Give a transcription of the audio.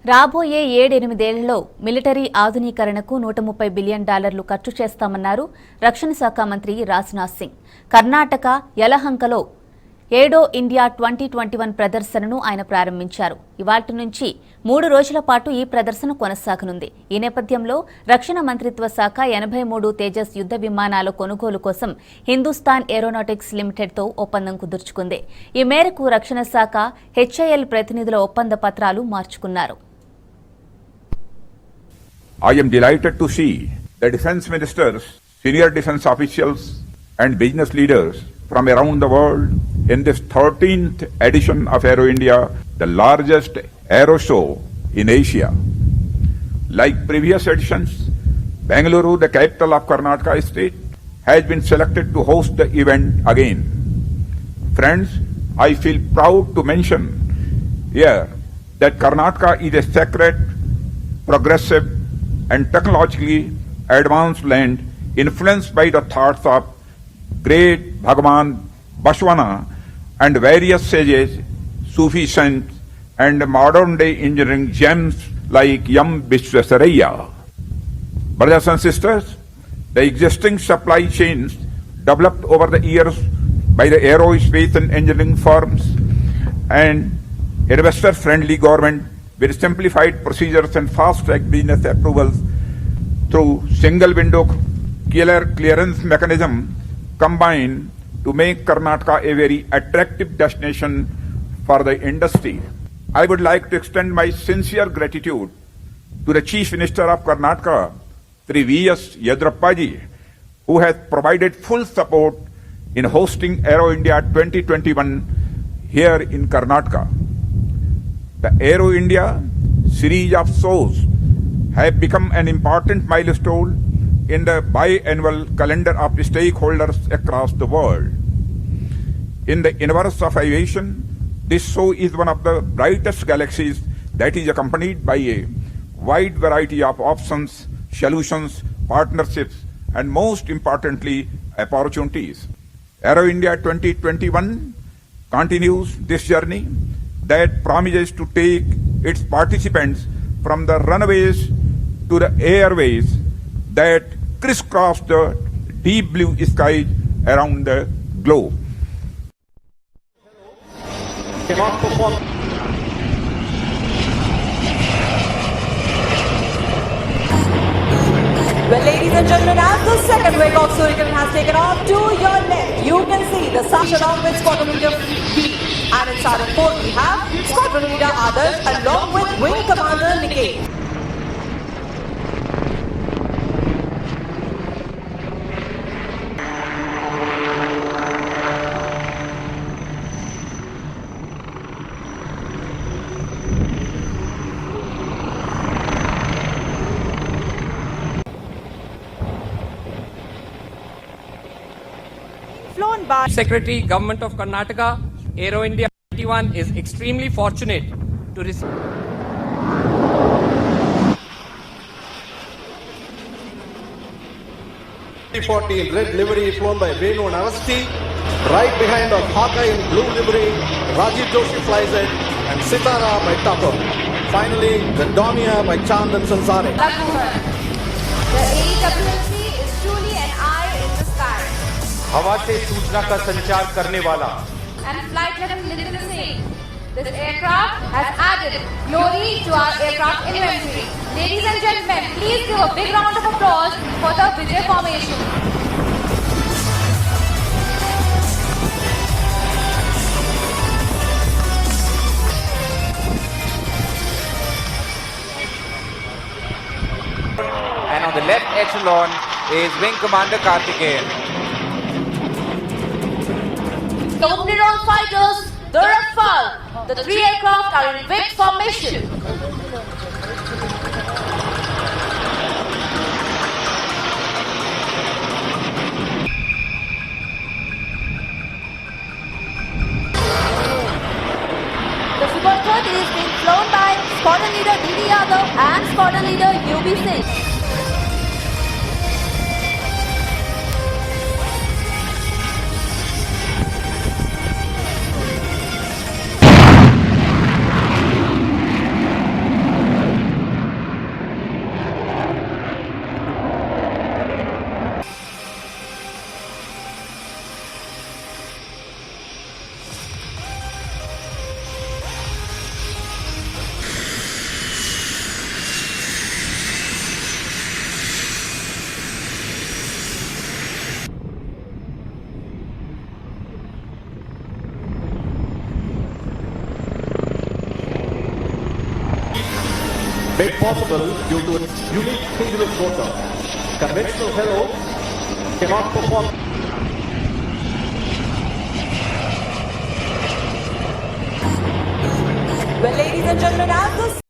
రాబోయే 7-8 military ఆధునీకరణకు $130 billion ఖర్చు చేస్తామన్నారు రక్షణ శాఖ మంత్రి రాజ్నాథ్ సింగ్. కర్ణాటక యలహంకలో 7 ఇండియా 2021 ప్రదర్శనను ఆయన ప్రారంభించారు. ఇవాల్టి నుంచి 3 రోజుల పాటు ఈ ప్రదర్శన కొనసాగనుంది. ఈ నేపథ్యంలో రక్షణ మంత్రిత్వ శాఖ 83 తేజస్ యుద్ధ విమానాల కొనుగోలు కోసం హిందుస్థాన్ ఏరోనాటిక్స్ లిమిటెడ్తో ఒప్పందం కుదుర్చుకుంది. ఈ మేరకు రక్షణ శాఖ HAL ప్రతినిధుల ఒప్పంద పత్రాలు మార్చుకున్నారు. I am delighted to see the defense ministers, senior defense officials and business leaders from around the world in this 13th edition of Aero India, the largest aero show in Asia. Like previous editions, Bengaluru, the capital of Karnataka state, has been selected to host the event again. Friends, I feel proud to mention here that Karnataka is a sacred, progressive and technologically advanced land influenced by the thoughts of great Bhagavan Bashwana and various sages, Sufi saints and modern-day engineering gems like Yam Vishwasaraya. Brothers and sisters, the existing supply chains developed over the years by the aerospace and engineering firms and investor-friendly government with simplified procedures and fast-track business approvals through single-window clearance mechanism combine to make Karnataka a very attractive destination for the industry. I would like to extend my sincere gratitude to the Chief Minister of Karnataka, Sri V.S. Yedrappaji, who has provided full support in hosting Aero India 2021 here in Karnataka. The Aero India series of shows have become an important milestone in the biannual calendar of stakeholders across the world. In the universe of aviation, this show is one of the brightest galaxies that is accompanied by a wide variety of options, solutions, partnerships, and most importantly, opportunities. Aero India 2021 continues this journey that promises to take its participants from the runways to the airways that crisscross the deep blue skies around the globe. Well, ladies and gentlemen, as the second wave of Hurricane has taken off, to your left, you can see the Sash along with Squadron Leader B. And in Sergeant 4, we have Squadron Leader Adarsh along with Wing Commander Niket. Flown by Secretary, Government of Karnataka, Aero India 21 is extremely fortunate to receive. T40 in red livery flown by Venu and Avasti. Right behind on Hawkeye in blue livery, Rajiv Joshi flies it, and Sitara by Thakur. Finally, the Donia by Chand and Sansare. The AWC is truly an eye in the sky. हवा से सूचना का संचार करने वाला And Flight Lieutenant Nitin Singh. This aircraft has added glory to our aircraft inventory. Ladies and gentlemen, please give a big round of applause for the Vijay formation. and on the left echelon is Wing Commander Karthikeyan. The Omniron fighters, the Rafale. The 3 aircraft are in big formation. The Super 30 is being flown by Squadron Leader D.D. Yadav and Squadron Leader U.B. Singh. made possible due to its unique hingeless rotor. Conventional helo cannot perform. Well, ladies and gentlemen, as the